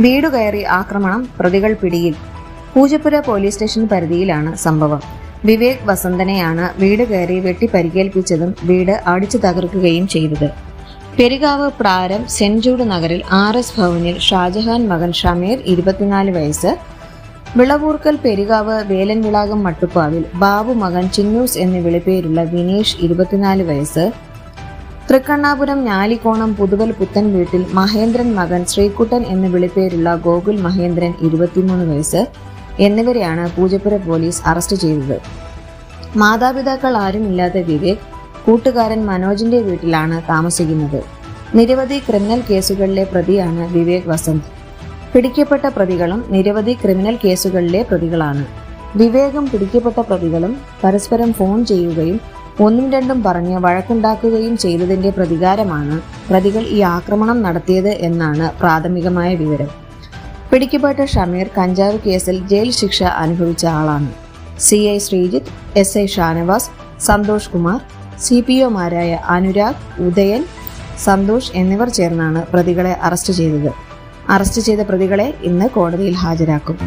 വീട് കയറി ആക്രമണം, പ്രതികൾ പിടിയിൽ. പൂജപ്പുര പോലീസ് സ്റ്റേഷൻ പരിധിയിലാണ് സംഭവം. വിവേക് വസന്തനെയാണ് വീട് കയറി വെട്ടി പരിക്കേൽപ്പിച്ചതും വീട് അടിച്ചു തകർക്കുകയും ചെയ്തത്. പെരികാവ് പ്രാരം സെന്റ് ജൂഡ് നഗറിൽ RS ഭവനിൽ ഷാജഹാൻ മകൻ ഷമീർ 24 വയസ്സ്, വിളവൂർക്കൽ പെരികാവ് വേലൻവിളാകം മട്ടുപ്പാവിൽ ബാബു മകൻ ചിന്നൂസ് എന്ന വിളിപ്പേരുള്ള വിനീഷ് 24 വയസ്സ്, തൃക്കണ്ണാപുരം ഞാലിക്കോണം പുതുവൽ പുത്തൻ വീട്ടിൽ മഹേന്ദ്രൻ മകൻ ശ്രീകുട്ടൻ എന്ന വിളിപ്പേരുള്ള ഗോകുൽ മഹേന്ദ്രൻ 23 വയസ്സ് എന്നിവരെയാണ് പൂജപ്പുര പോലീസ് അറസ്റ്റ് ചെയ്തത്. മാതാപിതാക്കൾ ആരുമില്ലാത്ത വിവേക് കൂട്ടുകാരൻ മനോജിന്റെ വീട്ടിലാണ് താമസിക്കുന്നത്. നിരവധി ക്രിമിനൽ കേസുകളിലെ പ്രതിയാണ് വിവേക് വസന്ത്. പിടിക്കപ്പെട്ട പ്രതികളും നിരവധി ക്രിമിനൽ കേസുകളിലെ പ്രതികളാണ്. വിവേകും പിടിക്കപ്പെട്ട പ്രതികളും പരസ്പരം ഫോൺ ചെയ്യുകയും ഒന്നും രണ്ടും പറഞ്ഞ് വഴക്കുണ്ടാക്കുകയും ചെയ്തതിന്റെ പ്രതികാരമാണ് പ്രതികൾ ഈ ആക്രമണം നടത്തിയത് എന്നാണ് പ്രാഥമികമായ വിവരം. പിടിക്കപ്പെട്ട ഷമീർ കഞ്ചാവ് കേസിൽ ജയിൽ ശിക്ഷ അനുഭവിച്ച ആളാണ്. CI ശ്രീജിത്ത്, SI ഷാനവാസ്, സന്തോഷ് കുമാർ, CPOമാരായ അനുരാഗ്, ഉദയൻ, സന്തോഷ് എന്നിവർ ചേർന്നാണ് പ്രതികളെ അറസ്റ്റ് ചെയ്തത്. അറസ്റ്റ് ചെയ്ത പ്രതികളെ ഇന്ന് കോടതിയിൽ ഹാജരാക്കും.